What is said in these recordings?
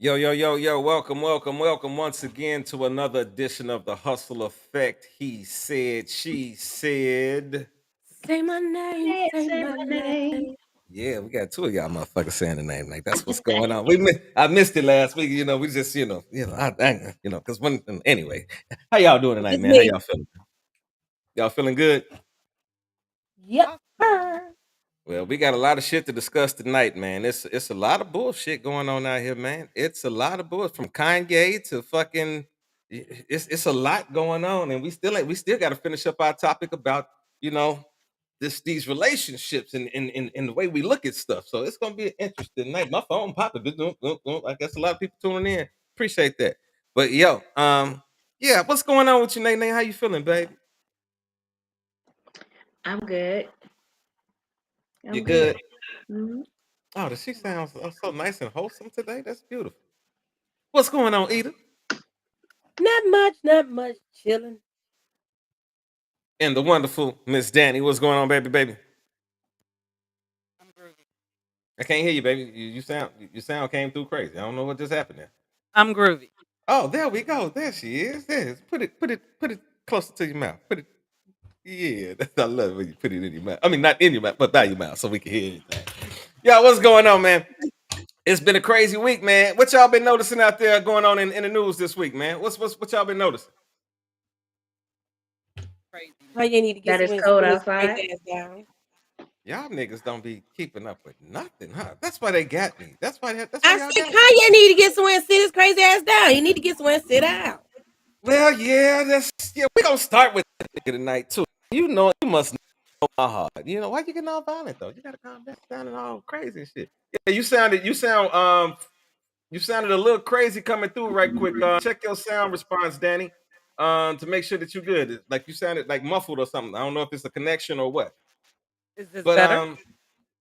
Yo, yo, yo, yo, welcome once again to another edition of the Hustle Effect. He said, she said. Say my name, say my name. Yeah, we got two of y'all motherfuckers saying the name. Like, that's what's going on. I missed it last week. We just, because anyway, how y'all doing tonight, It's man? How me. y'all feeling? Y'all feeling good? Yep. Well, we got a lot of shit to discuss tonight, man. It's a lot of bullshit going on out here, man. It's a lot of bullshit from Kanye to fucking. It's a lot going on, and we still got to finish up our topic about you know these relationships and the way we look at stuff. So it's gonna be an interesting night. My phone popping. I guess a lot of people tuning in. Appreciate that. But yo, yeah, what's going on with you, Nate? How you feeling, baby? I'm good. You I'm good. good? Mhm. Oh, does she sound so nice and wholesome today? That's beautiful. What's going on, Eda? Not much. Chilling. And the wonderful Miss Danny. What's going on, baby? I can't hear you, baby. You sound came through crazy. I don't know what just happened there. I'm groovy. Oh, there we go. There she is. Put it closer to your mouth. Put it. Yeah, I love when you put it in your mouth. I mean, not in your mouth, but by your mouth, so we can hear anything. Yeah, what's going on, man? It's been a crazy week, man. What y'all been noticing out there going on in the news this week, man? What y'all been noticing? Crazy. How you need to get That some is wind, cold his outside. crazy ass down. Y'all niggas don't be keeping up with nothing, huh? That's why they got me. That's why I y'all said got me. Kanye need to get somewhere and sit his crazy ass down. You need to get somewhere and sit down. Well, yeah. We gonna start with that nigga tonight too. You must know my heart. Why you getting all violent though? You gotta calm down and all crazy and shit. Yeah, you sounded a little crazy coming through right quick. Check your sound response, Danny. To make sure that you're good. Like you sounded like muffled or something. I don't know if it's a connection or what. Is this But better?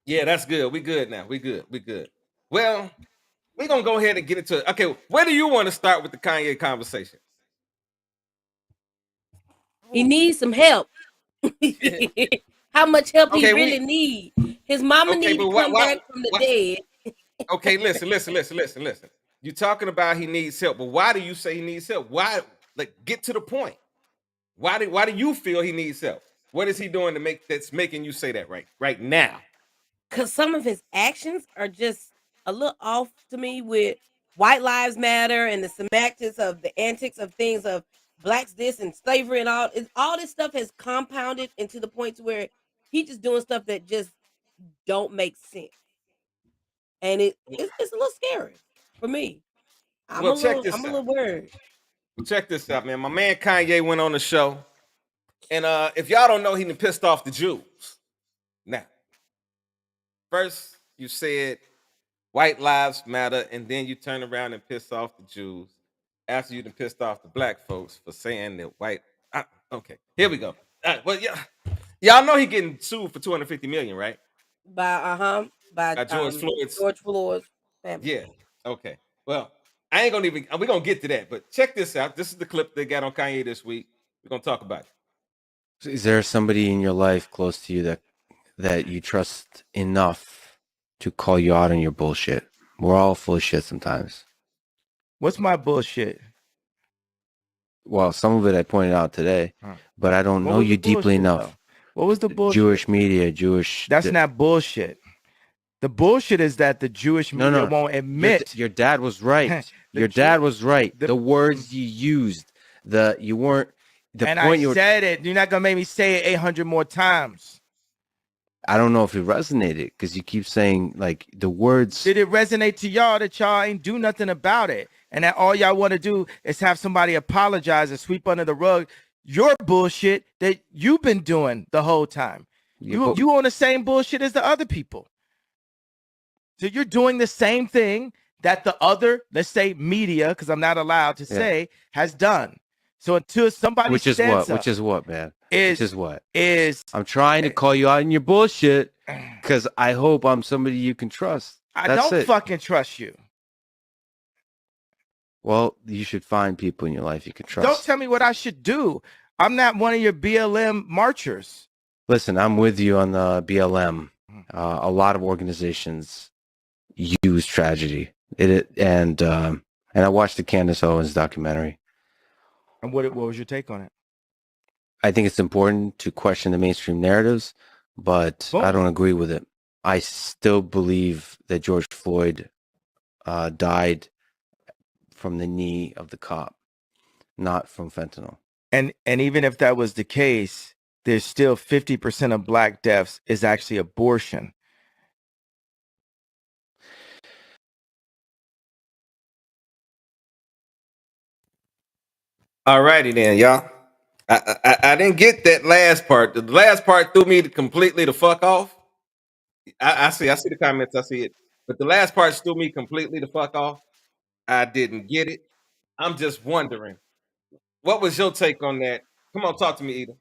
yeah, that's good. We good now. We good. We good. Well, we're gonna go ahead and get into it. Okay, where do you want to start with the Kanye conversation? He needs some help. How much help he Okay, really need? His mama okay, need to but come back from the why dead. okay, listen. You're talking about he needs help, but why do you say he needs help? Why like get to the point? Why do you feel he needs help? What is he doing that's making you say that right now? Because some of his actions are just a little off to me with white lives matter and the semantics of the antics of things of blacks this and slavery and all this stuff has compounded into the point to where he just doing stuff that just don't make sense, and it's a little scary for me. Well, check I'm this a out. little worried. Check this out, man. My man Kanye went on the show, and if y'all don't know, he done pissed off the Jews. Now, first you said white lives matter, and then you turn around and piss off the Jews after you done pissed off the black folks for saying that white. Okay, here we go. Well, yeah, y'all know he getting sued for 250 million, right? By George Floyd's. George Floyd's family. Yeah. Okay. Well, I ain't gonna even. We're gonna get to that, but check this out. This is the clip they got on Kanye this week. We're gonna talk about it. Is there somebody in your life close to you that you trust enough to call you out on your bullshit? We're all full of shit sometimes. What's my bullshit? Well, some of it I pointed out today, but I don't What know was you the deeply bullshit, enough. though? What was the bullshit? Jewish media, Jewish. That's not bullshit. The bullshit is that the Jewish media won't admit. Your dad was right. Your dad was right. The words you used, you weren't. And I said it. You're not gonna make me say it 800 more times. I don't know if it resonated because you keep saying like the words. Did it resonate to y'all that y'all ain't do nothing about it, and that all y'all want to do is have somebody apologize and sweep under the rug your bullshit that you've been doing the whole time? You on the same bullshit as the other people. So you're doing the same thing that the other, let's say media, because I'm not allowed to say, has done. So until somebody Which is what, man? I'm trying to call you out on your bullshit because I hope I'm somebody you can trust. I don't fucking trust you. Well, you should find people in your life you can trust. Don't tell me what I should do. I'm not one of your BLM marchers. Listen, I'm with you on the BLM. A lot of organizations use tragedy And I watched the Candace Owens documentary. And what was your take on it? I think it's important to question the mainstream narratives, but I don't agree with it. I still believe that George Floyd died from the knee of the cop, not from fentanyl. And even if that was the case, there's still 50% of black deaths is actually abortion. All righty then, y'all. I didn't get that last part. The last part threw me completely the fuck off. I see the comments, I see it. But the last part threw me completely the fuck off. I didn't get it. I'm just wondering, what was your take on that? Come on, talk to me, Eda.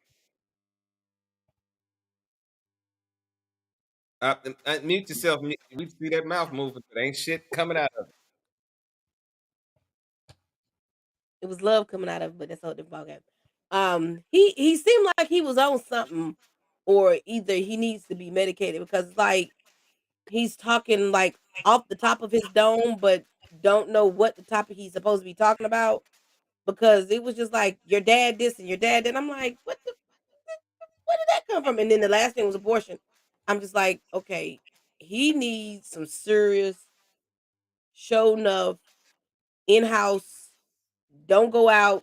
Mute yourself. We see that mouth moving, but ain't shit coming out of it. It was love coming out of it, but that's all the ball game. He seemed like he was on something, or either he needs to be medicated because like he's talking like off the top of his dome, but don't know what the topic he's supposed to be talking about because it was just like your dad this and your dad that. I'm like, what the where did that come from? And then the last thing was abortion. I'm just like, okay, he needs some serious show enough in-house, don't go out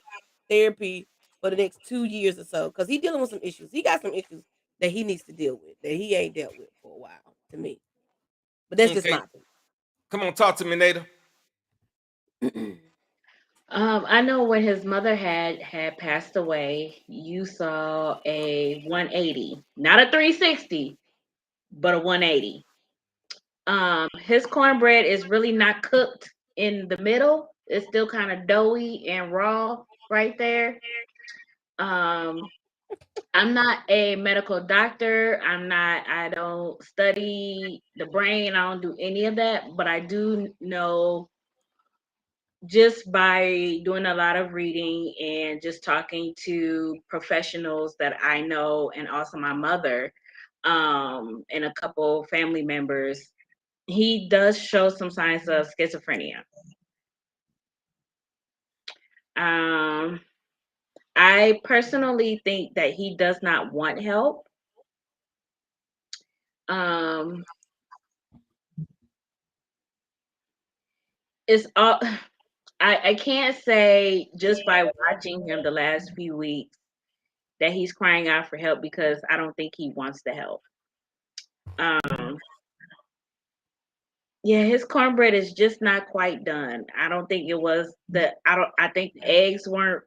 therapy for the next 2 years or so because he's dealing with some issues. He got some issues that he needs to deal with that he ain't dealt with for a while to me. But that's just Okay. my opinion. Come on, talk to me, Nada. I know when his mother had passed away, you saw a 180, not a 360, but a 180. His cornbread is really not cooked in the middle. It's still kind of doughy and raw right there. I'm not a medical doctor. I don't study the brain. I don't do any of that, but I do know just by doing a lot of reading and just talking to professionals that I know and also my mother and a couple family members, he does show some signs of schizophrenia. I personally think that he does not want help. It's all I can't say just by watching him the last few weeks that he's crying out for help because I don't think he wants the help. Yeah, his cornbread is just not quite done. I don't think it was I think the eggs weren't,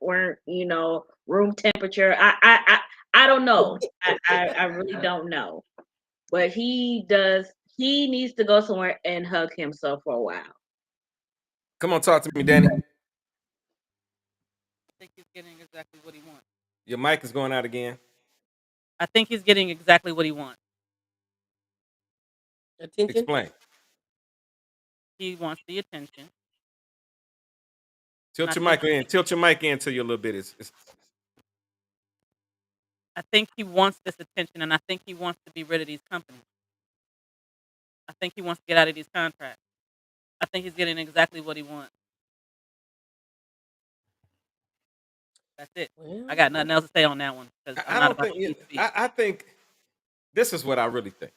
room temperature. I don't know. I really don't know. But he needs to go somewhere and hug himself for a while. Come on, talk to me, Danny. I think he's getting exactly what he wants. Your mic is going out again. I think he's getting exactly what he wants. Attention. Explain. He wants the attention. Tilt your mic in. Tilt your mic in to you a little bit. I think he wants this attention, and I think he wants to be rid of these companies. I think he wants to get out of these contracts. I think he's getting exactly what he wants. That's it. I got nothing else to say on that one. I think this is what I really think.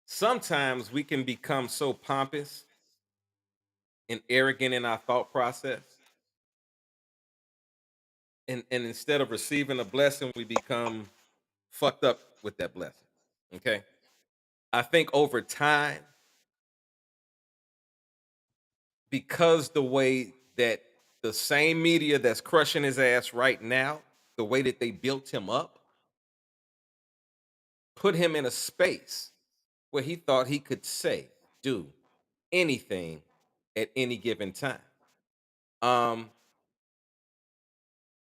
Sometimes we can become so pompous and arrogant in our thought process. And instead of receiving a blessing, we become fucked up with that blessing. Okay. I think over time, because the way that the same media that's crushing his ass right now, the way that they built him up, put him in a space where he thought he could say, do anything at any given time.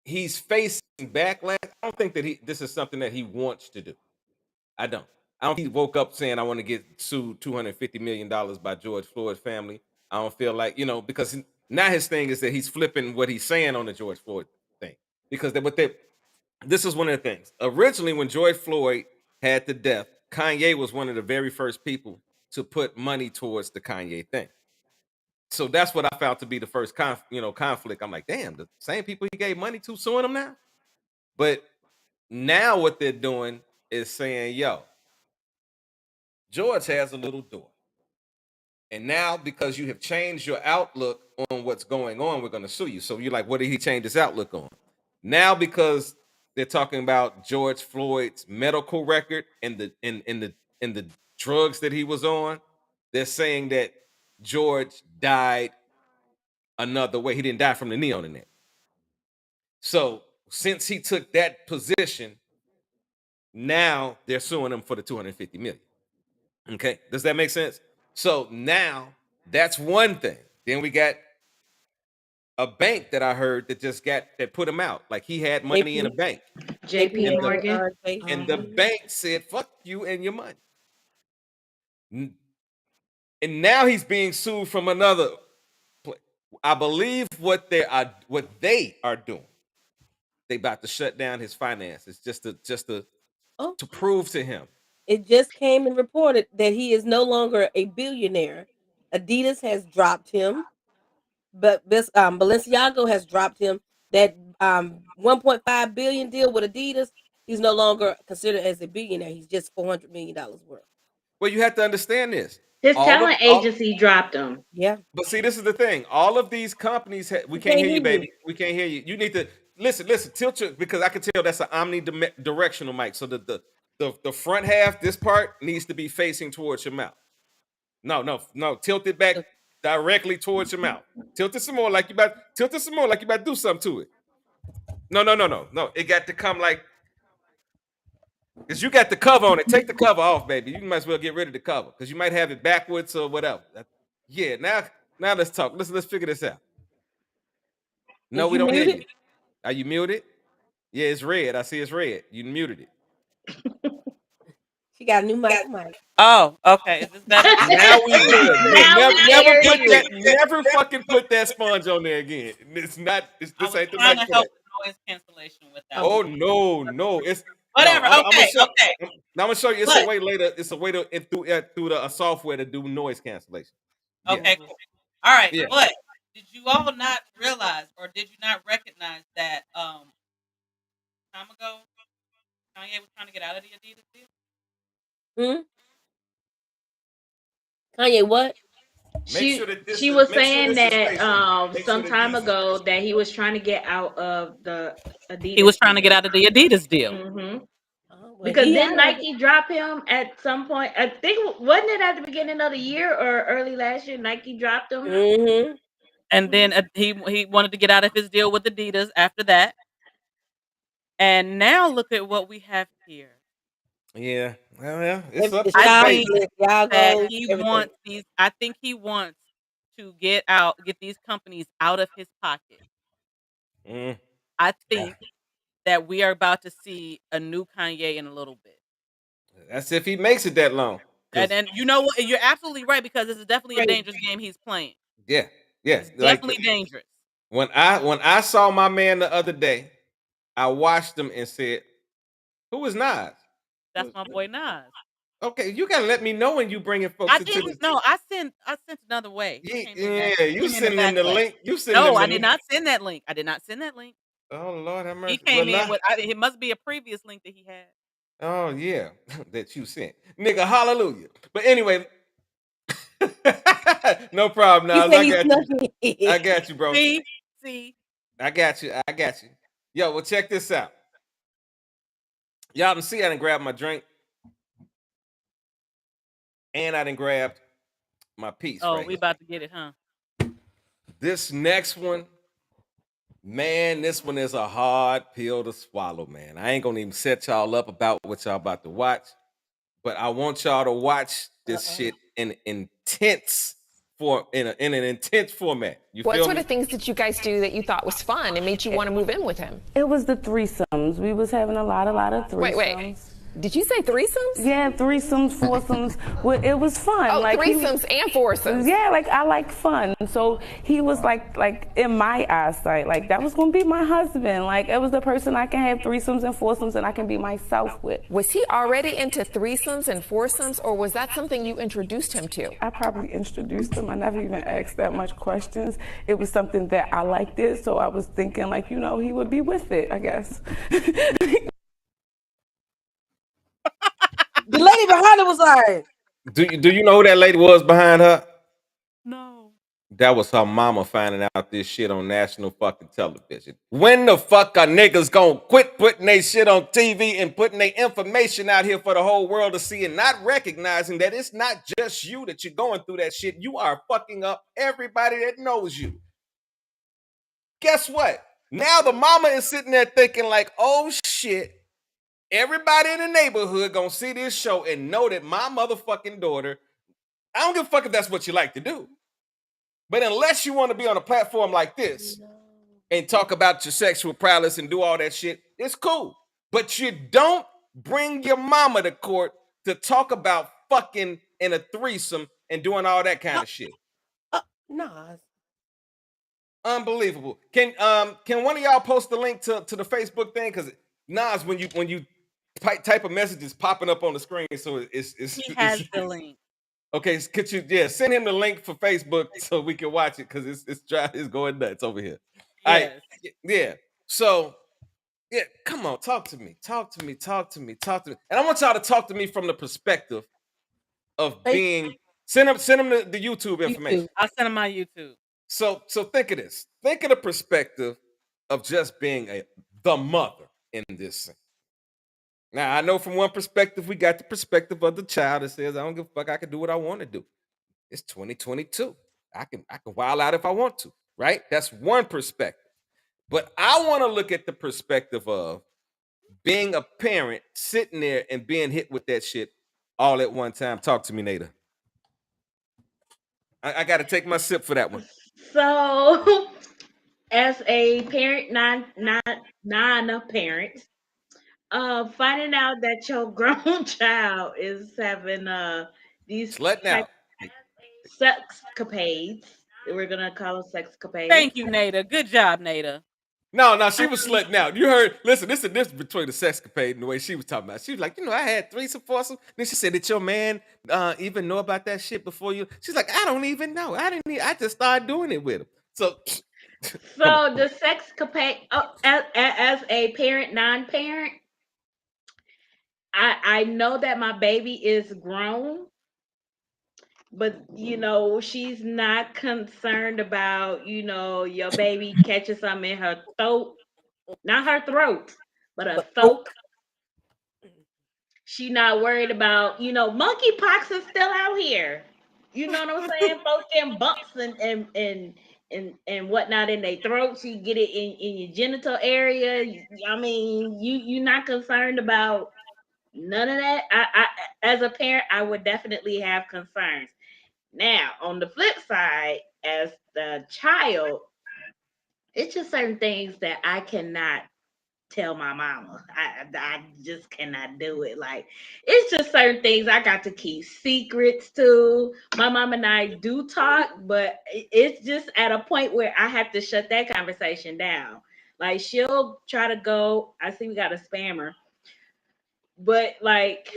He's facing backlash. I don't think that this is something that he wants to do. I don't. I don't think he woke up saying I want to get sued $250 million by George Floyd's family. I don't feel like, because now his thing is that he's flipping what he's saying on the George Floyd thing. Because this is one of the things. Originally, when George Floyd had the death Kanye was one of the very first people to put money towards the Kanye thing. So that's what I found to be the first conflict. I'm like, damn, the same people he gave money to suing him now. But now what they're doing is saying, yo, George has a little door. And now, because you have changed your outlook on what's going on, we're going to sue you. So you're like, what did he change his outlook on? Now, because they're talking about George Floyd's medical record and the drugs that he was on, they're saying that George died another way. He didn't die from the knee on the neck. So since he took that position, now they're suing him for the $250 million. Okay, does that make sense? So now that's one thing. Then we got a bank that I heard that put him out. Like he had money in a bank. JP Morgan. And the bank said, fuck you and your money. And now he's being sued from another place. I believe what they are doing. They about to shut down his finances just to prove to him. It just came and reported that he is no longer a billionaire. Adidas has dropped him, but this Balenciaga has dropped him. That 1.5 billion deal with Adidas, he's no longer considered as a billionaire. He's just $400 million worth. Well, you have to understand this. His talent agency dropped him. Yeah. But see, this is the thing. All of these companies, we can't hear you, baby. We can't hear you. You need to listen, tilt your, because I can tell that's an omnidirectional mic. So the front half, this part needs to be facing towards your mouth. No. Tilt it back directly towards your mouth. Tilt it some more like you about to do something to it. No. It got to come like, because you got the cover on it. Take the cover off, baby. You might as well get rid of the cover because you might have it backwards or whatever. Yeah, now let's talk. Let's figure this out. No, we don't hear you. Are you muted? Yeah, it's red. I see it's red. You muted it. She got a new mic. Oh, okay. Is this better? Now we good. Never fucking put that sponge on there again. It's not. This ain't the mic. To help with noise cancellation with that. Oh no! It's whatever. No, okay. Now I'm gonna show you. It's a way later. It's a way to through the software to do noise cancellation. Okay, cool. All right, but did you all not realize, or did you not recognize that time ago Kanye was trying to get out of the Adidas deal? Kanye, what? She was saying that some time ago that he was trying to get out of the Adidas. He was trying to get out of the Adidas deal. Mm-hmm. Because then Nike dropped him at some point. I think, wasn't it at the beginning of the year or early last year? Nike dropped him. Mm-hmm. And then he wanted to get out of his deal with Adidas after that. And now look at what we have here. Yeah, well, it's up. I think he wants to get these companies out of his pocket. I think that we are about to see a new Kanye in a little bit. That's if he makes it that long. And then you know what? You're absolutely right, because this is definitely a dangerous game he's playing. Yeah. It's definitely dangerous. When I saw my man the other day, I watched him and said, "Who is Nas?" That's my boy Nas. Okay, you gotta let me know when you bringing folks into this. No, I sent another way. You sending him the link. I did not send that link. Oh Lord, have mercy. He came in with. It must be a previous link that he had. Oh yeah, that you sent, nigga. Hallelujah. But anyway, no problem, Nas. I got you, bro. See. I got you. Yo, well, check this out. Y'all can see I done grabbed my drink. And I done grabbed my piece. Oh, we about to get it, huh? This next one, man, this one is a hard pill to swallow, man. I ain't gonna even set y'all up about what y'all about to watch, but I want y'all to watch this shit in an intense format. What sort of things did you guys do that you thought was fun and made you want to move in with him? It was the threesomes. We was having a lot of threesomes. Wait. Did you say threesomes? Yeah, threesomes, foursomes. Well, it was fun. Oh, like threesomes and foursomes. Yeah, like I like fun. So he was like in my eyesight, like that was gonna be my husband. Like it was the person I can have threesomes and foursomes and I can be myself with. Was he already into threesomes and foursomes, or was that something you introduced him to? I probably introduced him. I never even asked that much questions. It was something that I liked it, so I was thinking like, you know, he would be with it, I guess. The lady behind her was like, Do you know who that lady was behind her? No. That was her mama finding out this shit on national fucking television. When the fuck are niggas gonna quit putting their shit on TV and putting their information out here for the whole world to see and not recognizing that it's not just you that you're going through that shit. You are fucking up everybody that knows you. Guess what? Now the mama is sitting there thinking like, oh shit, everybody in the neighborhood gonna see this show and know that my motherfucking daughter, I don't give a fuck if that's what you like to do. But unless you want to be on a platform like this and talk about your sexual prowess and do all that shit, it's cool. But you don't bring your mama to court to talk about fucking in a threesome and doing all that kind of shit. Nas. Unbelievable. Can one of y'all post the link to the Facebook thing? Because Nas, when you type a message, it's popping up on the screen, so it's He has the link. Okay, could you send him the link for Facebook so we can watch it, because it's going nuts over here. Yes. Yeah. So yeah, come on, talk to me. And I want y'all to talk to me from the perspective of being send him the YouTube information. I'll send him my YouTube. So think of this. Think of the perspective of just being the mother in this thing. Now, I know from one perspective, we got the perspective of the child that says, I don't give a fuck, I can do what I want to do. It's 2022. I can wild out if I want to, right? That's one perspective. But I want to look at the perspective of being a parent, sitting there and being hit with that shit all at one time. Talk to me, Nada. I got to take my sip for that one. So, as a parent, non-parent, finding out that your grown child is having these type sexcapades, we're gonna call them sexcapades. Thank you, Nada. Good job, Nada. No, she was slutting out. You heard? Listen, this is the difference between the sexcapade and the way she was talking about. She was like, I had threesome, foursome. Then she said, did your man even know about that shit before you? She's like, I don't even know. I just started doing it with him. So the sexcapade, as a parent, non-parent, I know that my baby is grown, but she's not concerned about your baby catching something in her throat, not her throat, but her throat. She not worried about monkeypox is still out here. You know what I'm saying? Folks getting bumps and whatnot in their throats. You get it in your genital area. I mean, you're not concerned about none of that. I as a parent, I would definitely have concerns. Now, on the flip side, as the child, it's just certain things that I cannot tell my mama. I just cannot do it. Like, it's just certain things I got to keep secrets to. My mom and I do talk, but it's just at a point where I have to shut that conversation down. Like, she'll try to go, I see we got a spammer, but like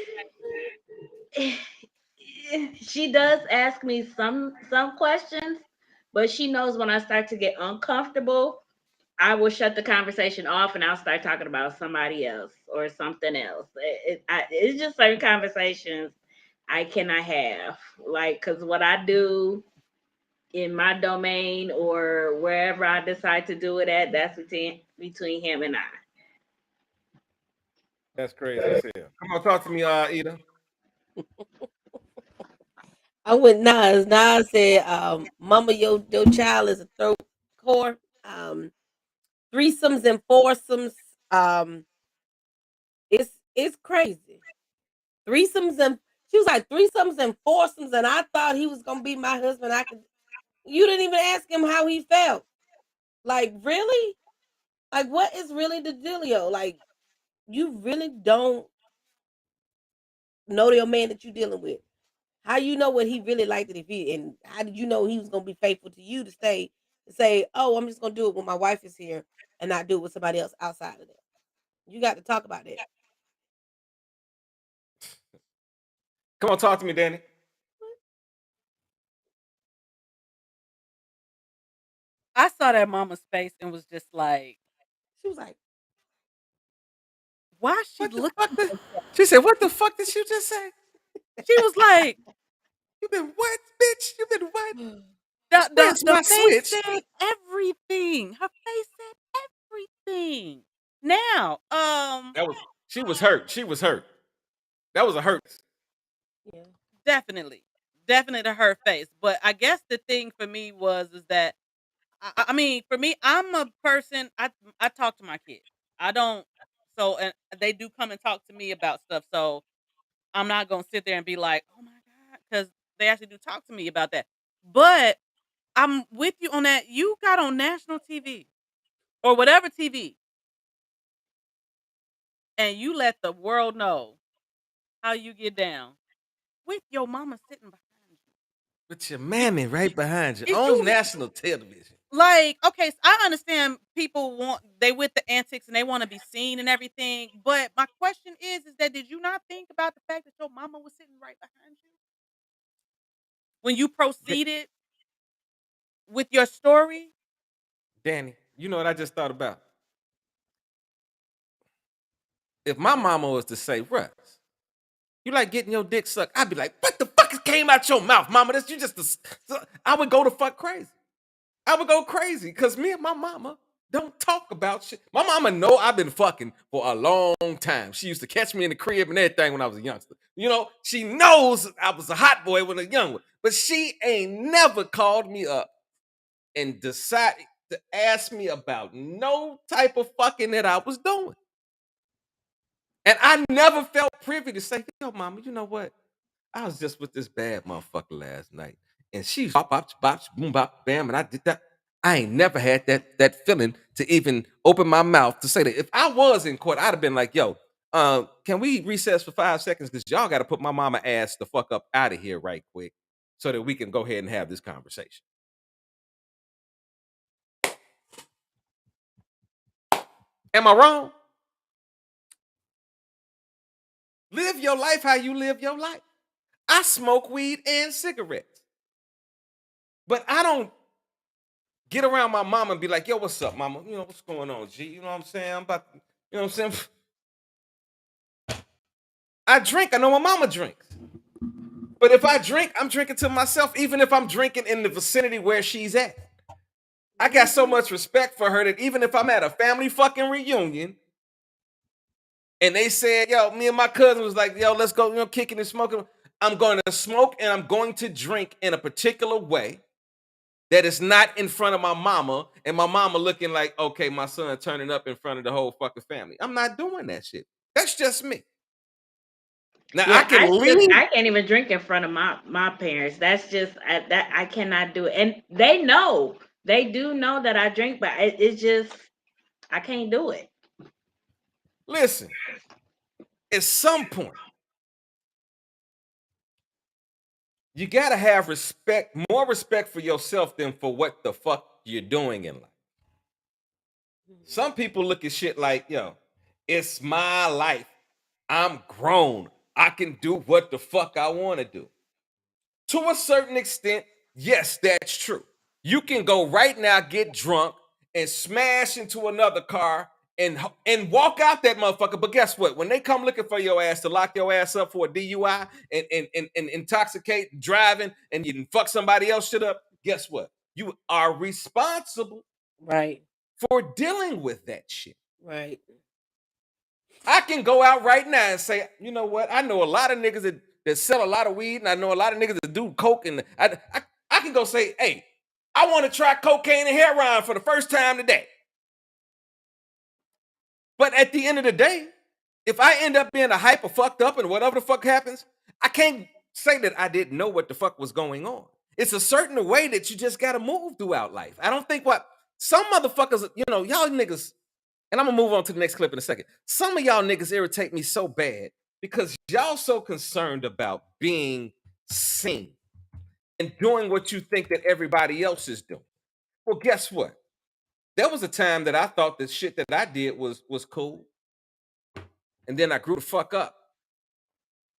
she does ask me some questions, but she knows when I start to get uncomfortable, I will shut the conversation off and I'll start talking about somebody else or something else. It's just certain conversations I cannot have, like, because what I do in my domain or wherever I decide to do it at, that's between him and I. That's crazy as hell. Come on, talk to me, Ida. I went Nas. Nas said, Mama, your child is a throat core. Threesomes and foursomes. It's crazy. Threesomes and she was like threesomes and foursomes, and I thought he was gonna be my husband. You didn't even ask him how he felt. Like, really? Like, what is really the dealio? Like, you really don't know your man that you're dealing with. How you know what he really liked it if he and how did you know he was gonna be faithful to you to stay to say, oh, I'm just gonna do it when my wife is here and not do it with somebody else outside of that. You got to talk about that. Come on, talk to me, Danny. I saw that mama's face and was just like, She was like, why she What the looking fuck? like that? She said, "What the fuck did you just say? She was like, You been what, bitch? You been what? the Where's the my face switch?" said everything. Her face said everything. Now, She was hurt. She was hurt. That was a hurt. yeah. definitely, definitely her face. But I guess the thing for me was is that I mean, for me, I'm a person. I talk to my kids. I don't. So and they do come and talk to me about stuff. So I'm not gonna sit there and be like, oh my god, because they actually do talk to me about that. But I'm with you on that. You got on national TV or whatever TV, and you let the world know how you get down with your mama sitting behind you. With your mammy right behind you Is on you national television. like, okay, so I understand people want they with the antics and they want to be seen and everything, but my question is that did you not think about the fact that your mama was sitting right behind you when you proceeded with your story? Danny, you know what I just thought about? If my mama was to say, Russ, you like getting your dick sucked, I'd be like, what the fuck came out your mouth, mama? That's you just I would go the fuck crazy. I would go crazy because me and my mama don't talk about shit. My mama know I've been fucking for a long time. She used to catch me in the crib and everything when I was a youngster. You know, she knows I was a hot boy when I was young one, but she ain't never called me up and decided to ask me about no type of fucking that I was doing. And I never felt privy to say, yo, mama, you know what? I was just with this bad motherfucker last night. And she's bop, bop, bop, boom, bop, bam, and I did that. I ain't never had that feeling to even open my mouth to say that. If I was in court, I'd have been like, yo, can we recess for 5 seconds? Because y'all got to put my mama ass the fuck up out of here right quick so that we can go ahead and have this conversation. Am I wrong? Live your life how you live your life. I smoke weed and cigarettes. But I don't get around my mama and be like, yo, what's up, mama? You know, what's going on, G? You know what I'm saying? I'm about to, you know what I'm saying? I drink. I know my mama drinks. But if I drink, I'm drinking to myself, even if I'm drinking in the vicinity where she's at. I got so much respect for her that even if I'm at a family fucking reunion and they said, yo, me and my cousin was like, yo, let's go, kicking and smoking. I'm going to smoke and I'm going to drink in a particular way that is not in front of my mama and my mama looking like, okay, my son turning up in front of the whole fucking family. I'm not doing that shit. That's just me. Now Yeah, I can leave. I can't even drink in front of my parents. That's just that I cannot do it, and they know, they do know that I drink, but it's just I can't do it. Listen, at some point, you gotta have respect, more respect for yourself than for what the fuck you're doing in life. Some people look at shit like, yo, it's my life. I'm grown. I can do what the fuck I want to do. To a certain extent, yes, that's true. You can go right now, get drunk, and smash into another car and walk out that motherfucker. But guess what? When they come looking for your ass to lock your ass up for a DUI and intoxicate driving and you fuck somebody else shit up, guess what? You are responsible Right. for dealing with that shit. Right. I can go out right now and say, you know what? I know a lot of niggas that sell a lot of weed, and I know a lot of niggas that do coke, and I can go say, hey, I want to try cocaine and heroin for the first time today. But at the end of the day, if I end up being a hyper fucked up and whatever the fuck happens, I can't say that I didn't know what the fuck was going on. It's a certain way that you just got to move throughout life. I don't think what some motherfuckers, y'all niggas, and I'm gonna move on to the next clip in a second. Some of y'all niggas irritate me so bad because y'all so concerned about being seen and doing what you think that everybody else is doing. Well, guess what? There was a time that I thought the shit that I did was cool. And then I grew the fuck up.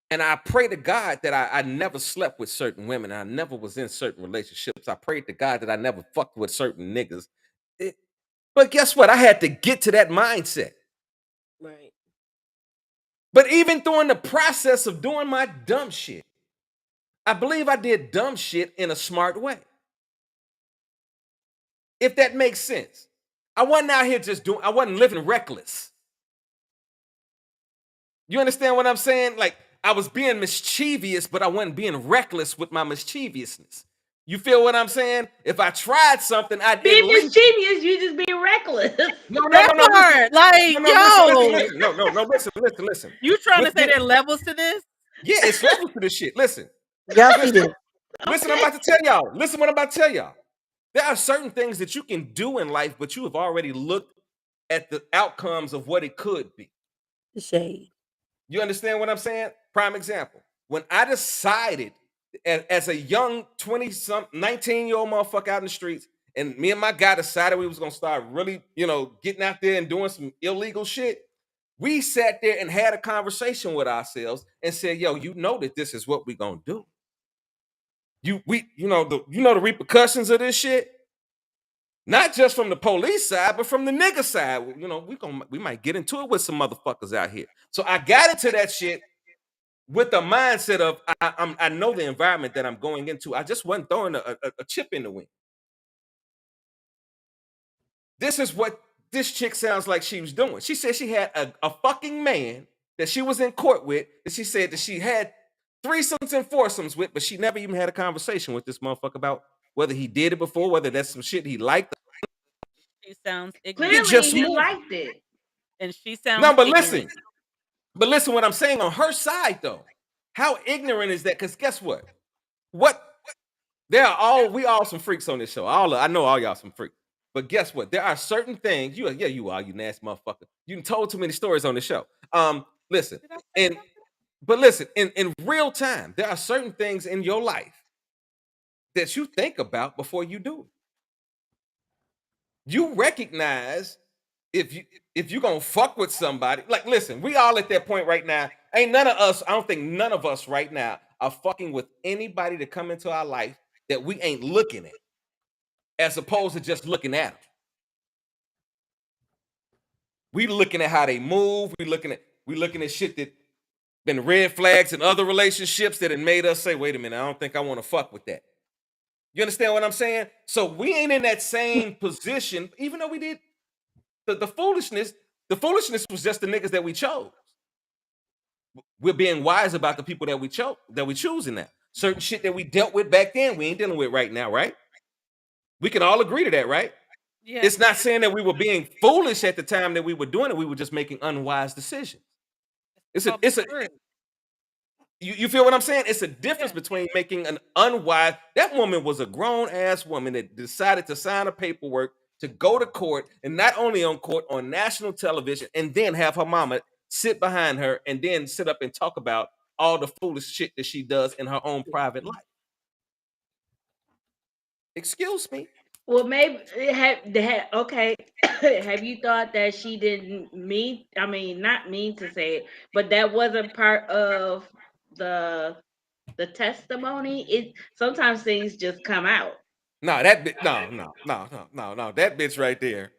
And I pray to God that I never slept with certain women. I never was in certain relationships. I prayed to God that I never fucked with certain niggas. But guess what? I had to get to that mindset. Right. But even during the process of doing my dumb shit, I believe I did dumb shit in a smart way. If that makes sense. I wasn't out here I wasn't living reckless. You understand what I'm saying? Like, I was being mischievous, but I wasn't being reckless with my mischievousness. You feel what I'm saying? If I tried something, I'd Being mischievous, you just being reckless. No, That part, like, listen. You trying to say there are levels to this? Yeah, it's levels to this shit. Listen. Y'all see this. Listen, I'm about to tell y'all. Listen what I'm about to tell y'all. There are certain things that you can do in life, but you have already looked at the outcomes of what it could be. The shade. You understand what I'm saying? Prime example. When I decided as a young 19-year-old motherfucker out in the streets, and me and my guy decided we was gonna start really, getting out there and doing some illegal shit, we sat there and had a conversation with ourselves and said, yo, you know that this is what we gonna do. You know the repercussions of this shit? Not just from the police side, but from the nigga side. We might get into it with some motherfuckers out here. So I got into that shit with the mindset of I know the environment that I'm going into. I just wasn't throwing a chip in the wind. This is what this chick sounds like she was doing. She said she had a fucking man that she was in court with, that she said that she had threesomes and foursomes with, but she never even had a conversation with this motherfucker about whether he did it before, whether that's some shit he liked. She sounds ignorant. Clearly, he liked it. And she sounds No, but ignorant. listen what I'm saying on her side, though. How ignorant is that? Because guess what? We all some freaks on this show. I know all y'all some freaks. But guess what? There are certain things. You are, you nasty motherfucker. You done told too many stories on the show. Listen, in real time, there are certain things in your life that you think about before you do it. You recognize if you're gonna fuck with somebody. Like, listen, we all at that point right now. Ain't none of us, I don't think none of us right now are fucking with anybody to come into our life that we ain't looking at, as opposed to just looking at them. We looking at how they move. We looking at shit that been red flags in other relationships that had made us say, wait a minute, I don't think I want to fuck with that. You understand what I'm saying? So we ain't in that same position, even though we did the foolishness. The foolishness was just the niggas that we chose. We're being wise about the people that we choosing now. Certain shit that we dealt with back then, we ain't dealing with right now, right? We can all agree to that, right? Yeah. It's not saying that we were being foolish at the time that we were doing it. We were just making unwise decisions. You feel what I'm saying? It's a difference between making an unwise. That woman was a grown ass woman that decided to sign a paperwork to go to court, and not only on court, on national television, and then have her mama sit behind her and then sit up and talk about all the foolish shit that she does in her own private life. Excuse me. Well, maybe okay. Have you thought that she didn't mean? I mean, not mean to say it, but that wasn't part of the testimony. It sometimes things just come out. No, that no. That bitch right there,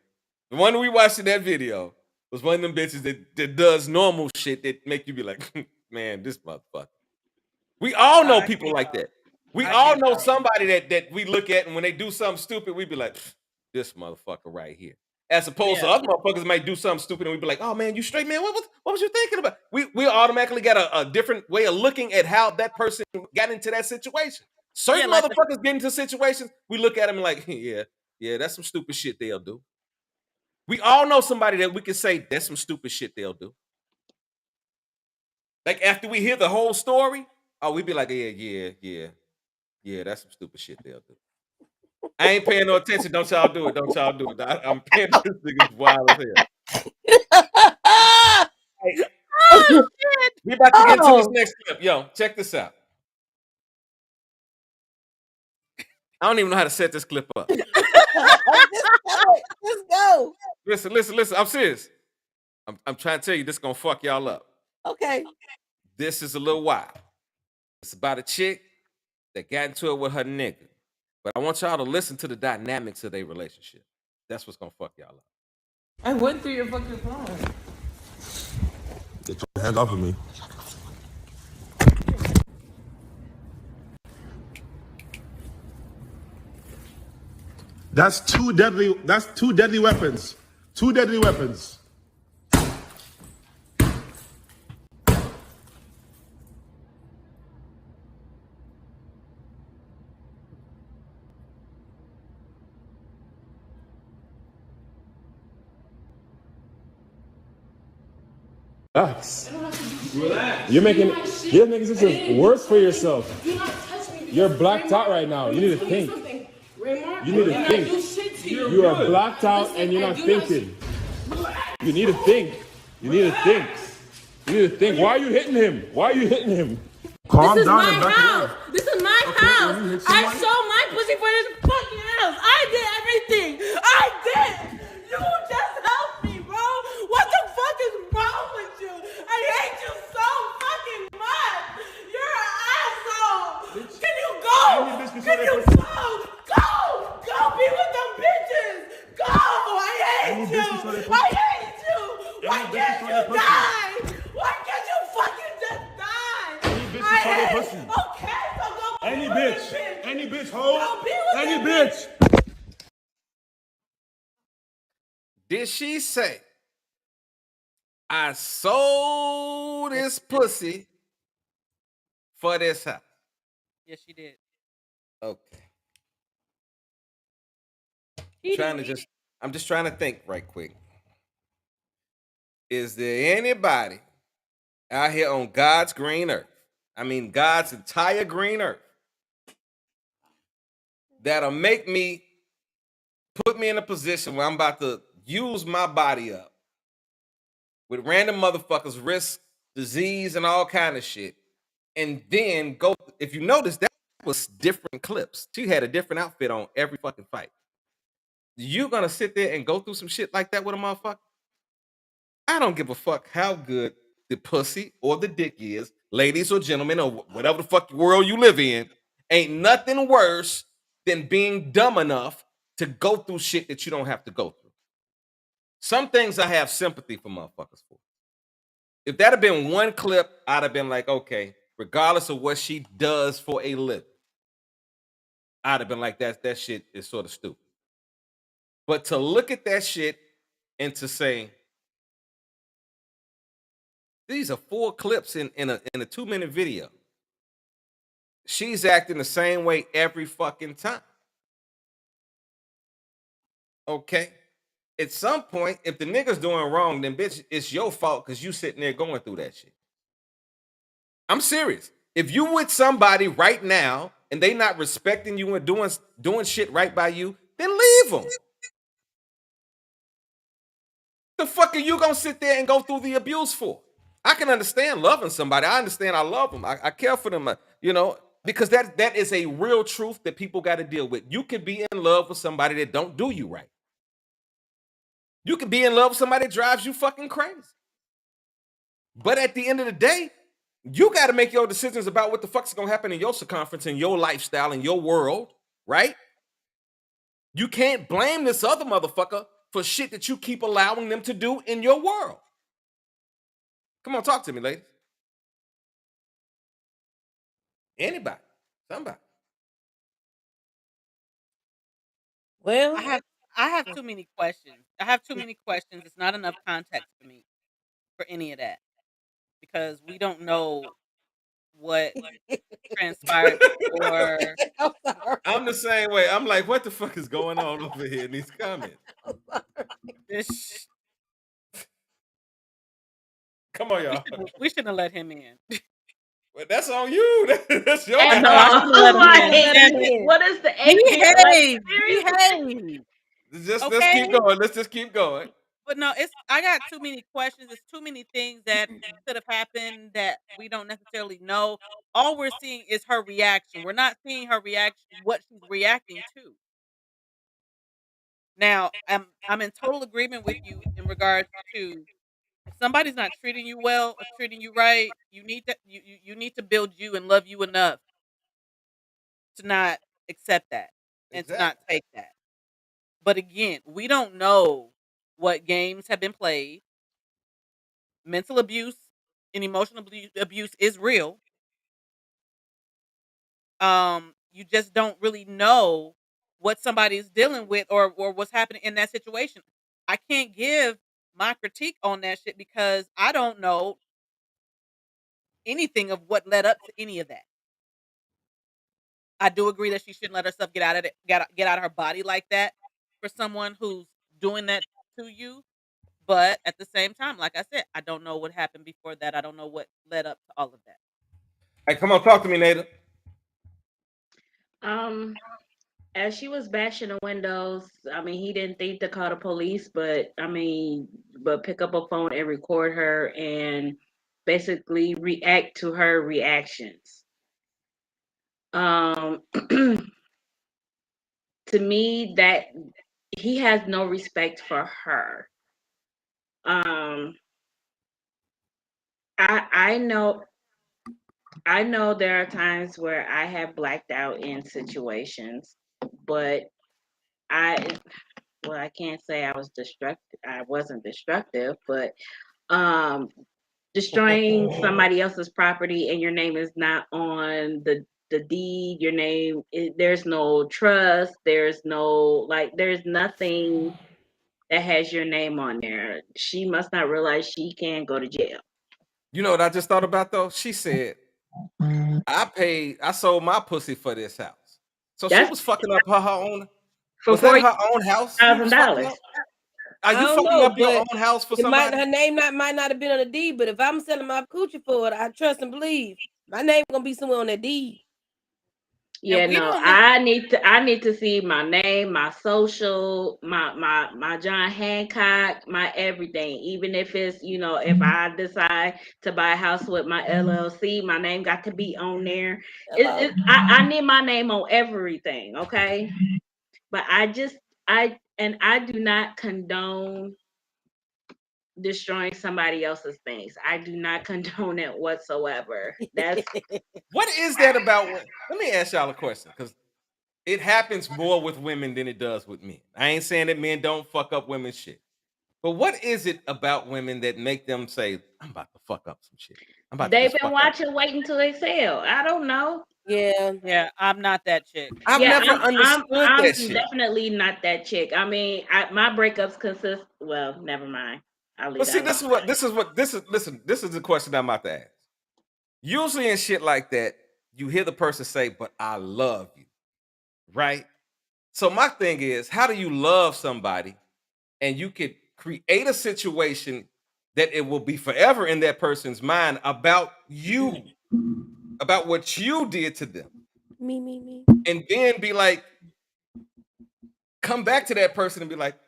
the one we watched in that video, was one of them bitches that does normal shit that make you be like, man, this motherfucker. We all know people like that. We all know somebody that we look at, and when they do something stupid, we be like, this motherfucker right here. As opposed to other motherfuckers might do something stupid, and we be like, oh man, you straight, man. What was you thinking about? We automatically got a different way of looking at how that person got into that situation. Certain motherfuckers get into situations, we look at them like, yeah, that's some stupid shit they'll do. We all know somebody that we can say that's some stupid shit they'll do. Like, after we hear the whole story, we be like, yeah, that's some stupid shit they'll do. I ain't paying no attention. Don't y'all do it. I'm paying this nigga's wild as hell. Oh, shit. We about to get into this next clip. Yo, check this out. I don't even know how to set this clip up. Just go. Listen. I'm serious. I'm trying to tell you this is gonna fuck y'all up. Okay. This is a little wild. It's about a chick that got into it with her nigga. But I want y'all to listen to the dynamics of their relationship. That's what's gonna fuck y'all up. I went through your fucking phone. Get your hands off of me. That's two deadly weapons. Two deadly weapons. Relax. You're making this worse for yourself. You're blacked out right now. You need to think. You need to think. You are blacked out and you're not thinking. You need to think. You need to think. You need to think. Why are you hitting him? Why are you hitting him? Calm This is down my and back house. away. This is my house. I sold my pussy for this fucking house. I did everything. I did. You just helped me, bro. What the fuck is wrong with you? I hate you so fucking much. You're an asshole. Can you go? Can you go? Go be with them bitches. Go. I hate you. I hate you. Why can't you die? Why can't you fucking just die? I hate. Okay, so go. Any bitch, ho. Go be with Any them bitch. Did she say, I sold this pussy for this house? Yes, she did. Okay. He I'm just trying to think right quick. Is there anybody out here on God's green earth? I mean, God's entire green earth that'll make me put me in a position where I'm about to use my body up with random motherfuckers, risk disease and all kind of shit, and then go. If you notice, that was different clips. She had a different outfit on every fucking fight. You gonna sit there and go through some shit like that with a motherfucker? I don't give a fuck how good the pussy or the dick is, ladies or gentlemen, or whatever the fuck world you live in. Ain't nothing worse than being dumb enough to go through shit that you don't have to go through. Some things I have sympathy for motherfuckers for. If that had been one clip, I'd have been like, okay, regardless of what she does for a living, I'd have been like, that shit is sort of stupid. But to look at that shit and to say, these are 4 clips in a 2-minute video. She's acting the same way every fucking time. Okay? At some point, if the nigga's doing wrong, then bitch, it's your fault because you sitting there going through that shit. I'm serious. If you with somebody right now and they not respecting you and doing shit right by you, then leave them. The fuck are you gonna sit there and go through the abuse for? I can understand loving somebody. I understand I love them. I care for them, because that is a real truth that people got to deal with. You can be in love with somebody that don't do you right. You can be in love with somebody that drives you fucking crazy. But at the end of the day, you got to make your decisions about what the fuck's going to happen in your circumference, in your lifestyle, in your world, right? You can't blame this other motherfucker for shit that you keep allowing them to do in your world. Come on, talk to me, ladies. Anybody, somebody. Well, I have too many questions. I have too many questions. It's not enough context for me for any of that because we don't know what transpired before. I'm sorry. I'm the same way. I'm like, what the fuck is going on over here in these comments? This Come on, y'all. we shouldn't have let him in. Well, that's on you. That's your And house. what is the Behave. seriously? Let's Okay. keep going. Let's just keep going. But no, I got too many questions. It's too many things that could have happened that we don't necessarily know. All we're seeing is her reaction. We're not seeing her reaction, what she's reacting to. Now, I'm in total agreement with you in regards to if somebody's not treating you well or treating you right, you need to build you and love you enough to not accept that and to not take that. But again, we don't know what games have been played. Mental abuse and emotional abuse is real. You just don't really know what somebody is dealing with or what's happening in that situation. I can't give my critique on that shit because I don't know anything of what led up to any of that. I do agree that she shouldn't let herself get out of it, get out of her body like that for someone who's doing that to you. But at the same time, like I said, I don't know what happened before that. I don't know what led up to all of that. Hey, come on, talk to me, Nada. As she was bashing the windows, I mean, he didn't think to call the police, but I mean, but pick up a phone and record her and basically react to her reactions. To me, that he has no respect for her. I know there are times where I have blacked out in situations, but I I can't say I was destructive. I wasn't destructive, but destroying somebody else's property and your name is not on the deed, your name, there's no trust, there's nothing that has your name on there. She must not realize she can go to jail. You know what I just thought about though? She said, I sold my pussy for this house. So she That's was fucking up her own. for Was that her own house she was fucking $40,000. up? Are I you don't fucking know, up your but own house for it might somebody? her name might not have been on the deed. But if I'm selling my coochie for it, I trust and believe my name gonna be somewhere on that deed. Yeah, we no, don't I need to see my name, my social, my John Hancock, my everything. Even if it's, if I decide to buy a house with my LLC, my name got to be on there. Hello. I need my name on everything, okay? But I do not condone destroying somebody else's things. I do not condone it whatsoever. That's What is that about? Let me ask y'all a question, because it happens more with women than it does with men. I ain't saying that men don't fuck up women's shit. But what is it about women that make them say, I'm about to fuck up some shit? I'm about to they've just been fuck up. watching Waiting to Exhale. I don't know. Yeah, I'm not that chick. I've Yeah, never understood I'm that shit. definitely not that chick. I mean, my breakups consist. Well, never mind. I'll leave But see, that this alone. is listen, this is the question I'm about to ask. Usually in shit like that, you hear the person say, but I love you. Right? So my thing is, how do you love somebody and you could create a situation that it will be forever in that person's mind about you, about what you did to them, me. and then be like, come back to that person and be like,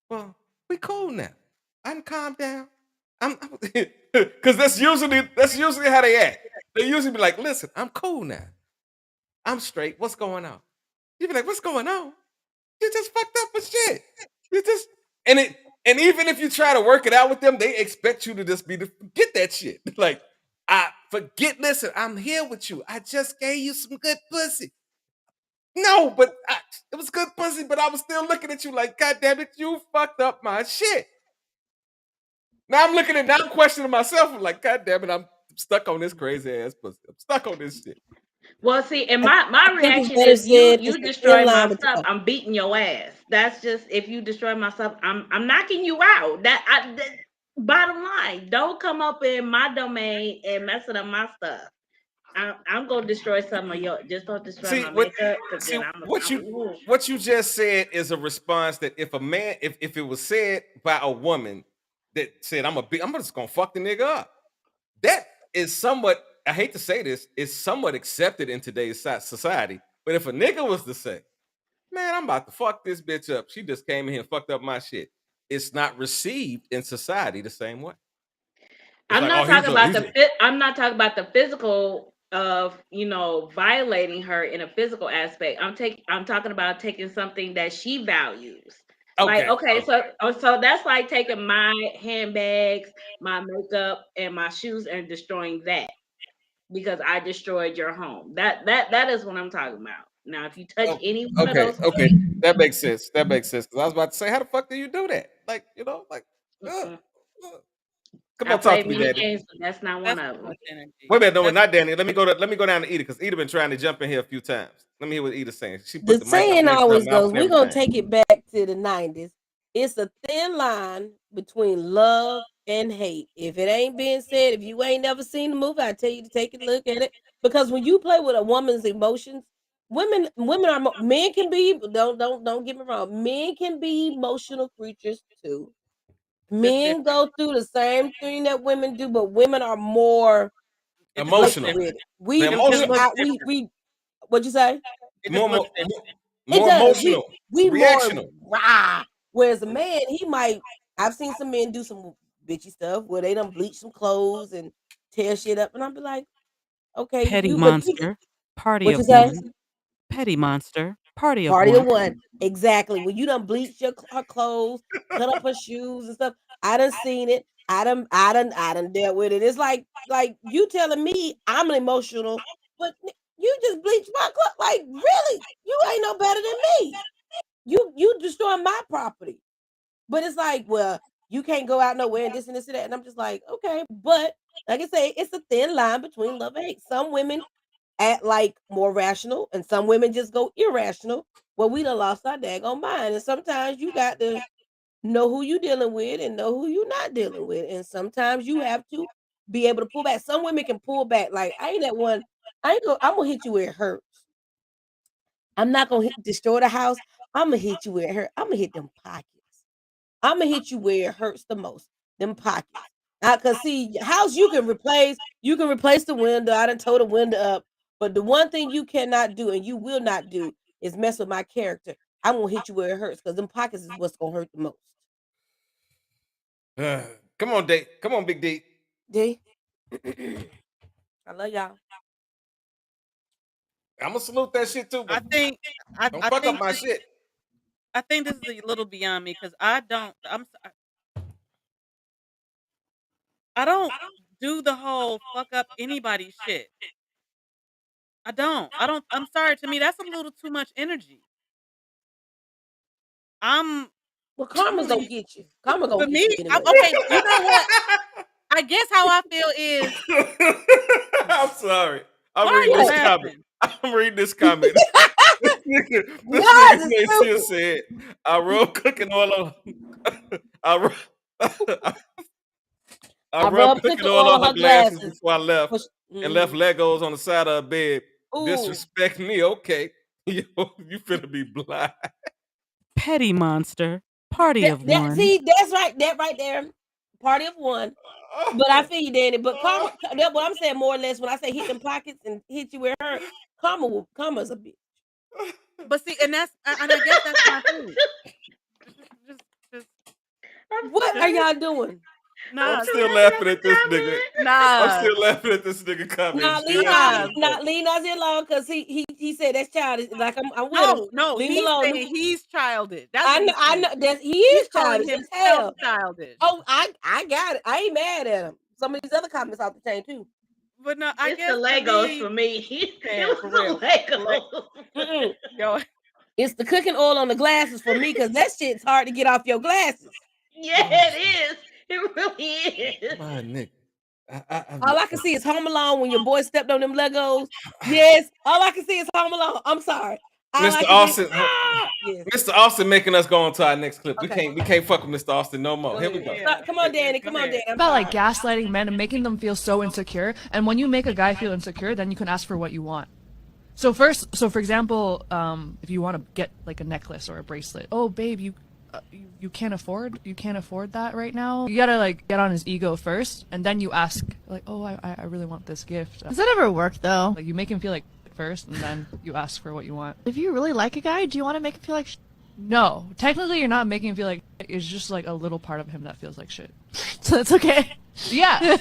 well, we cool now. I can calm down. I'm because that's usually how they act. They usually be like, listen, I'm cool now. I'm straight. What's going on? You be like, what's going on? You just fucked up with shit. You just and even if you try to work it out with them, they expect you to just be to forget that shit. Like, I forget, listen, I'm here with you. I just gave you some good pussy. No, but it was good pussy, but I was still looking at you like, God damn it, you fucked up my shit. Now I'm questioning myself. I'm like, God damn it, I'm stuck on this crazy ass pussy. I'm stuck on this shit. Well, see, and my think it's reaction better is said you it's a thin destroy my line stuff, between. I'm beating your ass. That's just if you destroy my stuff, I'm knocking you out. Bottom line, don't come up in my domain and messing up my stuff. I'm gonna destroy some of your. Just don't destroy See my makeup, because see then I'm. what you just said is a response that if a man, if it was said by a woman that said, I'm just gonna fuck the nigga up. That is somewhat, I hate to say this, is somewhat accepted in today's society. But if a nigga was to say, man, I'm about to fuck this bitch up. She just came in here and fucked up my shit. it's not received in society the same way. I'm not talking about I'm not talking about the physical of violating her in a physical aspect. I'm talking about taking something that she values. Like, okay, so that's like taking my handbags, my makeup, and my shoes and destroying that because I destroyed your home. That is what I'm talking about. Now, if you touch any one of those okay, that makes sense. That makes sense. Because I was about to say, how the fuck do you do that? Like, come I on, talk played to me, many Danny. games, but that's not one of them. Wait a minute, no, not Danny. Let me go down to Eda because Eda been trying to jump in here a few times. Let me hear what Eda's saying. She put The the mic up saying next to her always mouth goes, and we're gonna everything. take it back to the 90s. It's a thin line between love and hate. If it ain't being said, if you ain't never seen the movie, I tell you to take a look at it. Because when you play with a woman's emotions, women are men can be, don't get me wrong, men can be emotional creatures too. Men go through the same thing that women do, but women are more Emotional. with it. They're emotional. We what'd you say? More It does. emotional. We more Reactional. rah. Whereas a man, he might. I've seen some men do some bitchy stuff where they done bleach some clothes and tear shit up, and I'll be like, okay, Petty but monster, party what you of say? one. Petty monster, party of Party one. of one, exactly. When you done bleach her clothes, cut up her shoes and stuff, I done seen it. I done dealt with it. It's like you telling me I'm an emotional, but you just bleached my clothes. Like really, you ain't no better than me. You destroying my property. But it's like, well, you can't go out nowhere and this and this and that. And I'm just like, okay. But like I say, it's a thin line between love and hate. Some women act like more rational and some women just go irrational. Well, we done lost our daggone mind. And sometimes you got to know who you dealing with and know who you not dealing with. And sometimes you have to be able to pull back. Some women can pull back. Like I ain't that one. I'm gonna hit you where it hurts. I'm not gonna destroy the house. I'm gonna hit you where it hurts. I'm gonna hit them pockets. I'm gonna hit you where it hurts the most, them pockets. Cause see, house you can replace the window. I done tore the window up, but the one thing you cannot do and you will not do is mess with my character. I'm gonna hit you where it hurts because them pockets is what's gonna hurt the most. Come on, D. Come on, Big D. D. I love y'all. I'm gonna salute that shit too. But don't fuck up my shit. I think this is a little beyond me because I don't do the whole fuck up anybody's shit. I'm sorry. To me, that's a little too much energy. Well, karma's gonna get you. Karma gonna For get me, you anyway. okay, you know what? I guess how I feel is I'm sorry. Why are you laughing? I'm reading this comment. This nigga still said, I rub cooking oil on I rubbed cooking oil on her glasses before I left and left Legos on the side of her bed. Ooh. Disrespect me, okay. Yo, you finna be blind. Petty monster. Party of one. See, that's right. That right there. Party of one. But I feel you, Danny. But karma, that's what I'm saying more or less when I say hit them pockets and hit you where it hurt. Karma's a bitch. But see, and I guess that's my thing. Just what are y'all doing? Nah, I'm still laughing at this nigga. Nah. I'm still laughing at this nigga comment. Lean us alone because he said that's childish. Like I'm with him. No, leave he's alone. saying he's childish. That's I know that he is childish. Calling himself childish. Oh, I got it. I ain't mad at him. Some of these other comments off the chain too. But no, I guess the Legos for me. It was the Legos. Yo, it's the cooking oil on the glasses for me because that shit's hard to get off your glasses. Yeah, it is. It really is. My nigga. All I can see is Home Alone when your boy stepped on them Legos. Yes, all I can see is Home Alone. I'm sorry. Mr. Austin, yes. Mr. Austin making us go on to our next clip. Okay. We can't fuck with Mr. Austin no more. Here we go. Come on, Danny. Come on, Danny. About like gaslighting men and making them feel so insecure. And when you make a guy feel insecure, then you can ask for what you want. So for example, if you want to get like a necklace or a bracelet, oh babe, you can't afford that right now. You gotta like get on his ego first, and then you ask like, oh, I really want this gift. Does that ever work though? Like you make him feel like first, and then you ask for what you want. If you really like a guy, do you want to make him feel like No, technically you're not making him feel like shit. It's just like a little part of him that feels like shit. So it's okay. Yeah.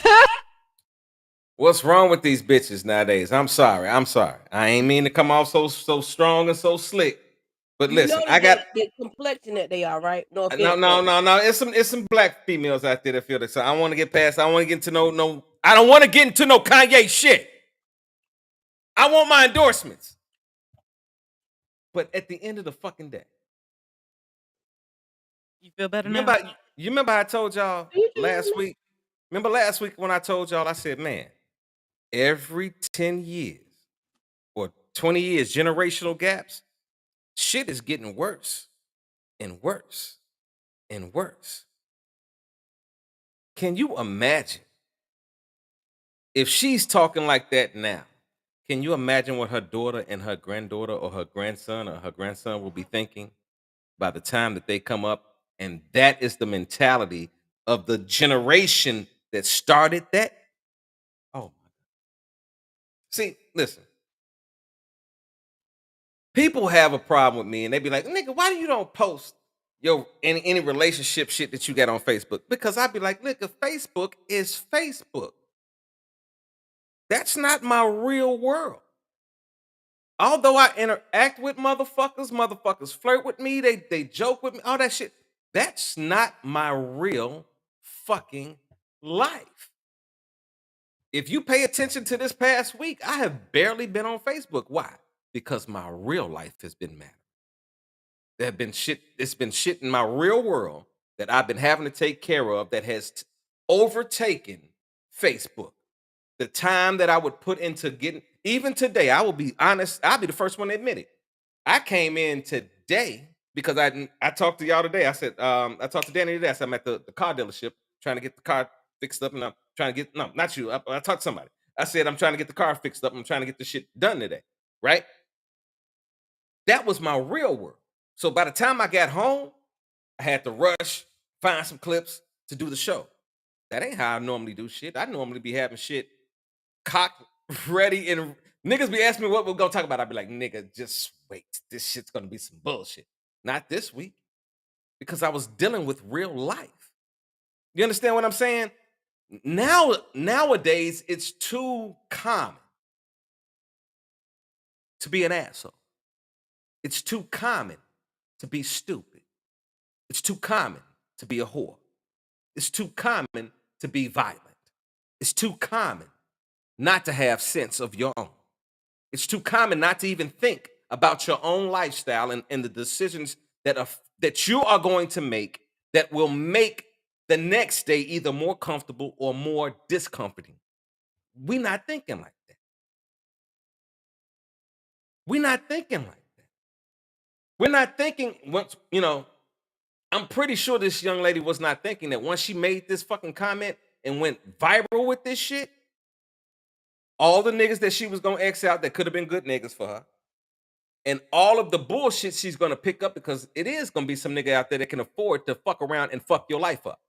What's wrong with these bitches nowadays? I'm sorry. I ain't mean to come off so strong and so slick. But You listen, know I got the complexion that they are, right? No no, offense. no. It's some black females out there that feel that. So I want to get past. I don't want to get into no. I don't want to get into no Kanye shit. I want my endorsements. But at the end of the fucking day, You feel better remember, now? you remember I told y'all last week? Remember last week when I told y'all, I said, man, every 10 years or 20 years, generational gaps, shit is getting worse and worse and worse. Can you imagine if she's talking like that now? Can you imagine what her daughter and her granddaughter or her grandson will be thinking by the time that they come up? And that is the mentality of the generation that started that. Oh, see, listen. People have a problem with me, and they be like, "Nigga, why you don't post your any relationship shit that you got on Facebook?" Because I'd be like, "Nigga, Facebook is Facebook. That's not my real world. Although I interact with motherfuckers flirt with me, they joke with me, all that shit. That's not my real fucking life." If you pay attention to this past week, I have barely been on Facebook. Why? Because my real life has been mattering. There have been shit, it's been shit in my real world that I've been having to take care of that has overtaken Facebook. The time that I would put into getting, even today, I will be honest, I'll be the first one to admit it. I came in today because I talked to y'all today. I said, I talked to Danny today. I said, I'm at the car dealership trying to get the car fixed up, and I'm trying to get, no, not you. I talked to somebody. I said, I'm trying to get the car fixed up. I'm trying to get the shit done today. Right? That was my real world. So by the time I got home, I had to rush, find some clips to do the show. That ain't how I normally do shit. I normally be having shit cocked, ready, and niggas be asking me what we're gonna talk about. I'd be like, nigga, just wait. This shit's gonna be some bullshit. Not this week. Because I was dealing with real life. You understand what I'm saying? Nowadays, it's too common to be an asshole. It's too common to be stupid. It's too common to be a whore. It's too common to be violent. It's too common not to have sense of your own. It's too common not to even think about your own lifestyle and the decisions that you are going to make that will make the next day either more comfortable or more discomforting. We're not thinking like that. We're not thinking like that. We're not thinking once, I'm pretty sure this young lady was not thinking that once she made this fucking comment and went viral with this shit, all the niggas that she was gonna X out that could have been good niggas for her, and all of the bullshit she's gonna pick up, because it is gonna be some nigga out there that can afford to fuck around and fuck your life up.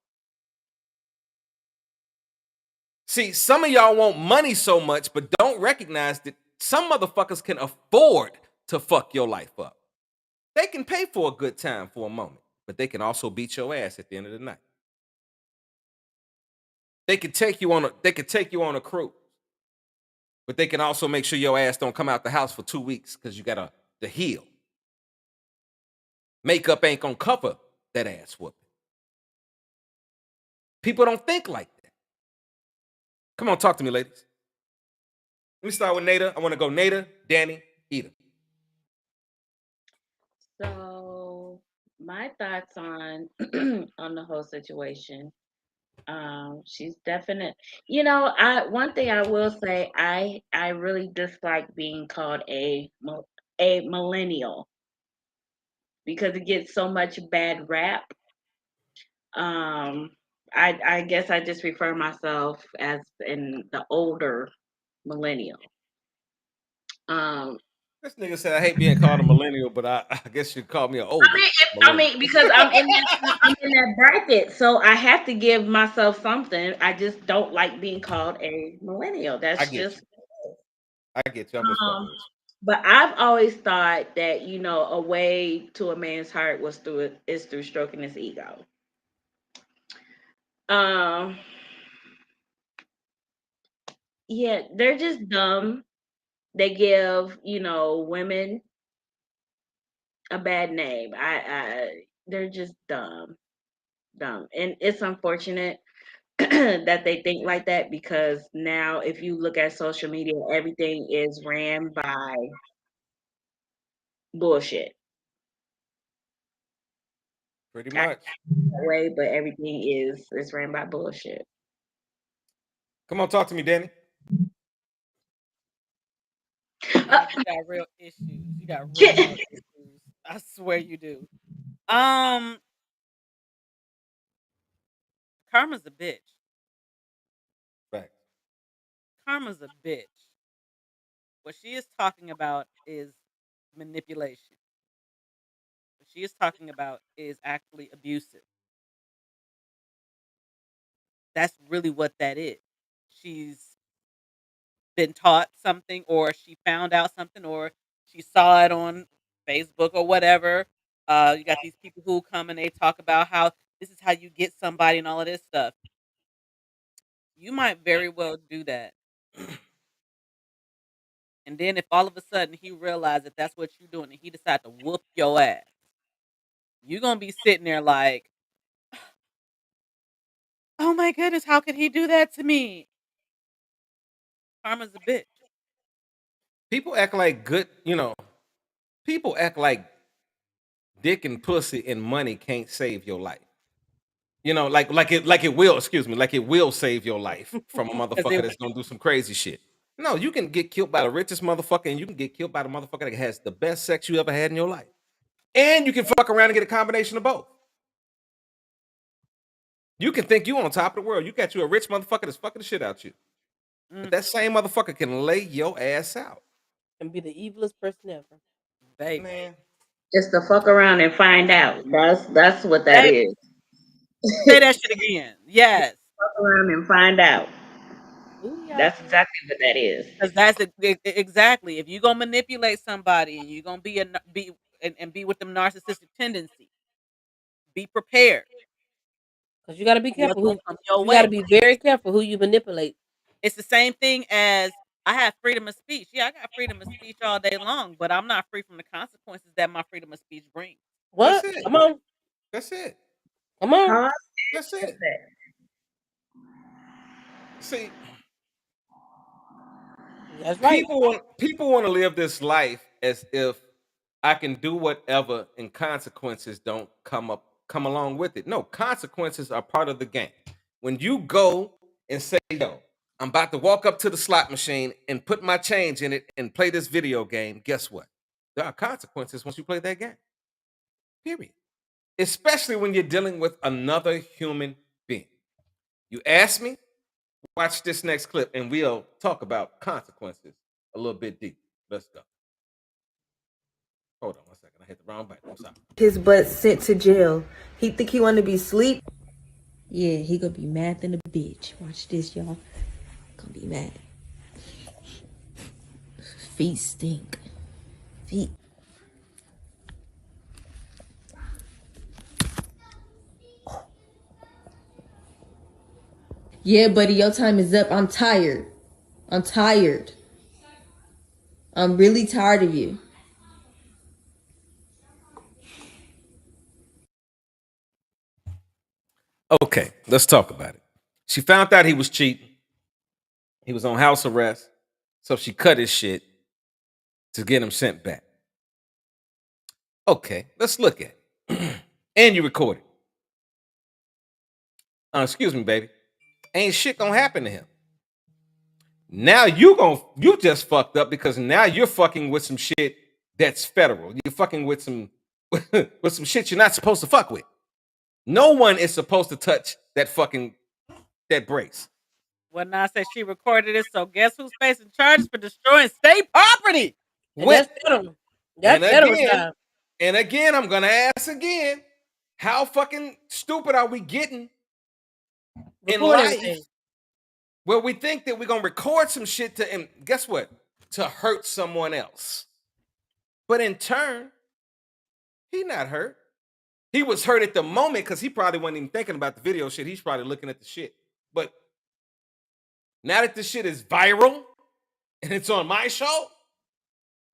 See, some of y'all want money so much, but don't recognize that some motherfuckers can afford to fuck your life up. They can pay for a good time for a moment, but they can also beat your ass at the end of the night. They could take you on a cruise, but they can also make sure your ass don't come out the house for 2 weeks because you got to heal. Makeup ain't gonna cover that ass whooping. People don't think like that. Come on, talk to me, ladies. Let me start with Nada. I want to go Nada, Danny, Eda. So my thoughts on on the whole situation. She's definite. One thing I will say, I really dislike being called a millennial because it gets so much bad rap. I guess I just refer myself as in the older millennial. This nigga said I hate being called a millennial, but I guess you'd call me an older. Because I'm in that bracket, so I have to give myself something. I just don't like being called a millennial. That's I get just. you. I get you. I'm just fucking with you. But I've always thought that, you know, a way to a man's heart is through stroking his ego. Um, yeah, they're just dumb. They give, you know, women a bad name. They're just dumb, dumb, and it's unfortunate that they think like that because now, if you look at social media, everything is ran by bullshit. Pretty I much. that way, but everything is ran by bullshit. Come on, talk to me, Danny. Daniz, you got real issues. You got real issues. I swear you do. Um, Karma's a bitch. Right. Karma's a bitch. What she is talking about is manipulation. What she is talking about is actually abusive. That's really what that is. She's been taught something, or she found out something, or she saw it on Facebook or whatever. You got these people who come and they talk about how this is how you get somebody and all of this stuff. You might very well do that. And then if all of a sudden he realizes that that's what you're doing and he decides to whoop your ass, you're going to be sitting there like, oh my goodness, how could he do that to me? Karma's a bitch. People act like good, people act like dick and pussy and money can't save your life. Like it will, excuse me, like it will save your life from a 'Cause motherfucker that's gonna do some crazy shit. No, you can get killed by the richest motherfucker, and you can get killed by the motherfucker that has the best sex you ever had in your life. And you can fuck around and get a combination of both. You can think you on top of the world. You got you a rich motherfucker that's fucking the shit out you. But that same motherfucker can lay your ass out. And be the evilest person ever. Baby. Man. Just to fuck around and find out. That's what that Baby. is. Say that shit again. Yes. Fuck around and find out. Booyah. That's exactly what that is. Because that's exactly. If you're gonna manipulate somebody and you're gonna be with them narcissistic tendencies, be prepared. Because you got to be for what's careful gonna who. come your You got to way. be very careful who you manipulate. It's the same thing as I have freedom of speech. Yeah, I got freedom of speech all day long, but I'm not free from the consequences that my freedom of speech brings. What? That's it. Come on. That's it. Come on. Huh? That's What's it. that? See, That's right. people want to live this life as if I can do whatever and consequences don't come along with it. No, consequences are part of the game. When you go and say, yo, I'm about to walk up to the slot machine and put my change in it and play this video game, guess what? There are consequences once you play that game. Period. Especially when you're dealing with another human being. You ask me, watch this next clip and we'll talk about consequences a little bit deeper. Let's go. Hold on 1 second. I hit the wrong button. I'm sorry. His butt sent to jail. He think he want to be sleep. Yeah, he gonna be mad than a bitch. Watch this, y'all. Gonna be mad. Feet stink. Feet. Yeah, buddy, your time is up. I'm tired. I'm tired. I'm really tired of you. Okay, let's talk about it. She found out he was cheating. He was on house arrest. So she cut his shit to get him sent back. Okay, let's look at it. And you recorded. Excuse me, baby. Ain't shit gonna happen to him. Now you just fucked up because now you're fucking with some shit that's federal. You're fucking with some with some shit you're not supposed to fuck with. No one is supposed to touch that brace. Well, now I said she recorded it, so guess who's facing charges for destroying state property? And that's federal. That's federal time. And again, I'm gonna ask again, how fucking stupid are we getting in life where we think that we're gonna record some shit and guess what? To hurt someone else. But in turn, he not hurt. He was hurt at the moment because he probably wasn't even thinking about the video shit. He's probably looking at the shit. But now that this shit is viral and it's on my show,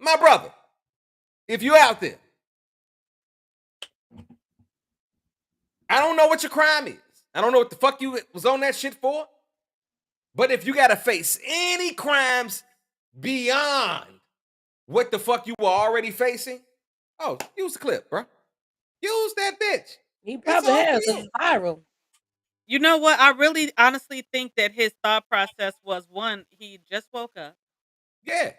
my brother, if you out there, I don't know what your crime is. I don't know what the fuck you was on that shit for. But if you got to face any crimes beyond what the fuck you were already facing, oh, use the clip, bro. Use that bitch. He probably has. It's viral. You know what? I really honestly think that his thought process was, one, he just woke up. Yeah.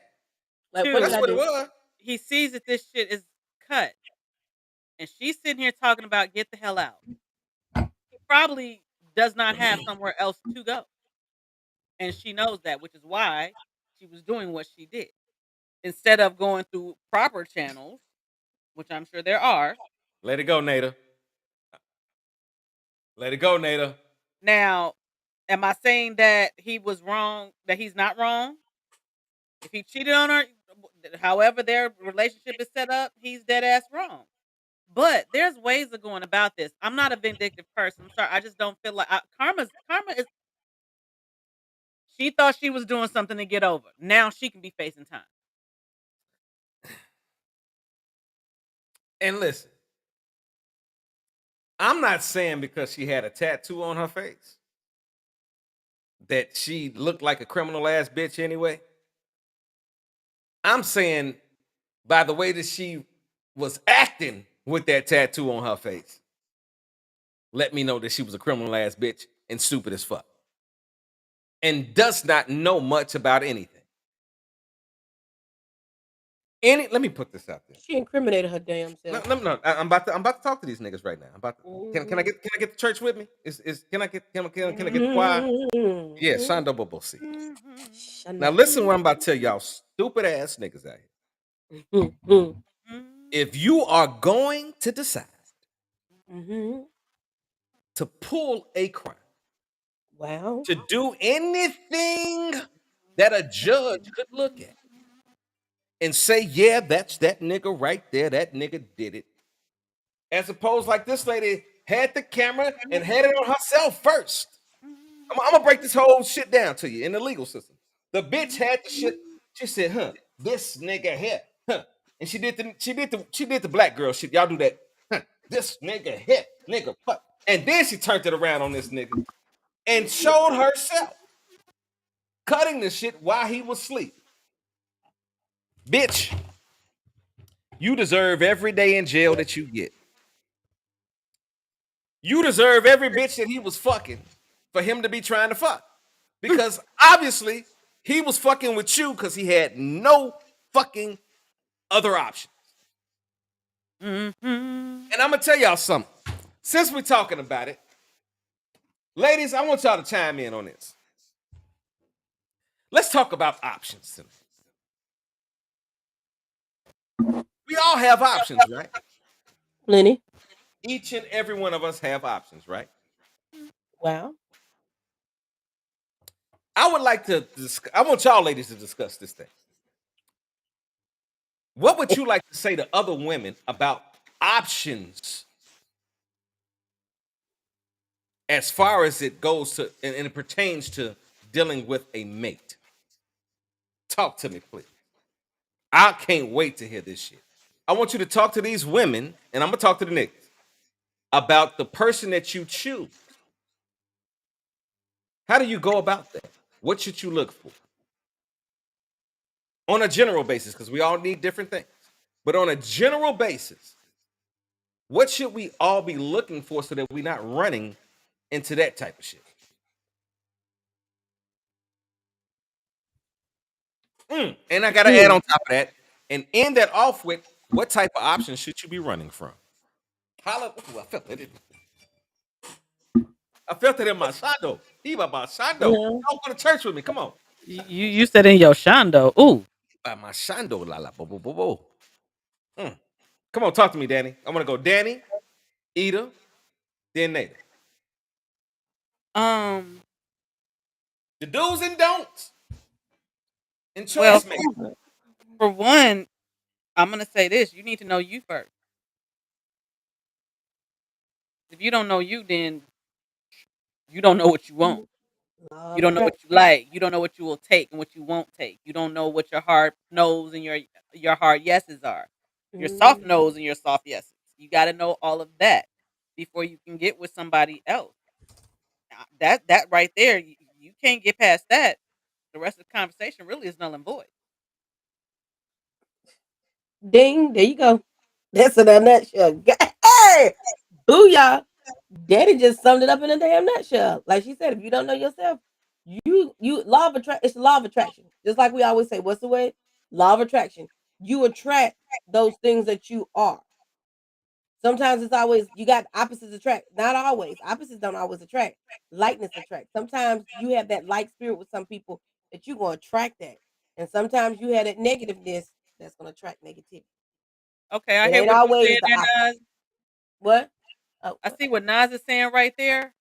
Like, Two, what That's what it was. he sees that this shit is cut. And she's sitting here talking about get the hell out. He probably does not have somewhere else to go. And she knows that, which is why she was doing what she did. Instead of going through proper channels, which I'm sure there are. Let it go, Nada. Let it go, Nada. Now, am I saying that he was wrong, that he's not wrong? If he cheated on her, however their relationship is set up, he's dead ass wrong. But there's ways of going about this. I'm not a vindictive person. I'm sorry. I just don't feel like karma is. She thought she was doing something to get over. Now she can be facing time. And listen, I'm not saying because she had a tattoo on her face that she looked like a criminal ass bitch anyway. I'm saying by the way that she was acting with that tattoo on her face, let me know that she was a criminal ass bitch and stupid as fuck. And does not know much about anything. Let me put this out there. She incriminated her damn self. No, I'm about to talk to these niggas right now. I'm about to. Can I get the church with me? Can I get the choir? Yeah, Shando Bobosi. Now listen, what I'm about to tell y'all, stupid ass niggas out here. If you are going to decide to pull a crime, wow, to do anything that a judge could look at and say, yeah, that's that nigga right there. That nigga did it. As opposed like this lady had the camera and had it on herself first. I'm gonna break this whole shit down to you in the legal system. The bitch had the shit. She said, this nigga here, and she did the black girl shit. Y'all do that, this nigga here, nigga fuck. And then she turned it around on this nigga and showed herself cutting the shit while he was asleep. Bitch, you deserve every day in jail that you get. You deserve every bitch that he was fucking for him to be trying to fuck. Because obviously he was fucking with you because he had no fucking other options. And I'm going to tell y'all something. Since we're talking about it, ladies, I want y'all to chime in on this. Let's talk about options tonight. We all have options, right? Plenty. Each and every one of us have options, right? Wow. I would like to I want y'all ladies to discuss this thing. What would you like to say to other women about options as far as it goes to and it pertains to dealing with a mate? Talk to me, please. I can't wait to hear this shit. I want you to talk to these women, and I'm gonna talk to the niggas about the person that you choose. How do you go about that? What should you look for? On a general basis, because we all need different things. But on a general basis, what should we all be looking for so that we're not running into that type of shit? And I got to add on top of that, and end that off with, what type of options should you be running from? Holla, ooh, I felt it. I felt it in my shando. Eva, my shando. Y'all go to church with me. Come on. You said in your shando. Ooh. By my shando, la la, bo bo bo bo. Come on, talk to me, Danny. I'm gonna go Danny, Ida, then Nada. The do's and don'ts. And choice Well, for one, I'm gonna say this: you need to know you first. If you don't know you, then you don't know what you want. You don't know what you like. You don't know what you will take and what you won't take. You don't know what your heart knows and your hard yeses are. Your soft knows and your soft yeses. You got to know all of that before you can get with somebody else. That right there, you can't get past that. The rest of the conversation really is null and void. Ding, there you go. That's in a nutshell. Hey, booyah. Daddy just summed it up in a damn nutshell. Like she said, if you don't know yourself, you law of attraction. It's the law of attraction. Just like we always say, what's the way? Law of attraction. You attract those things that you are. Sometimes it's always you got opposites attract. Not always. Opposites don't always attract. Likeness attract. Sometimes you have that like spirit with some people that you're gonna attract that. And sometimes you have that negativeness that's gonna attract negativity. Okay, I It hear ain't what you're always saying the there, opposite. Naz. What? Oh, I see what Naz is saying right there.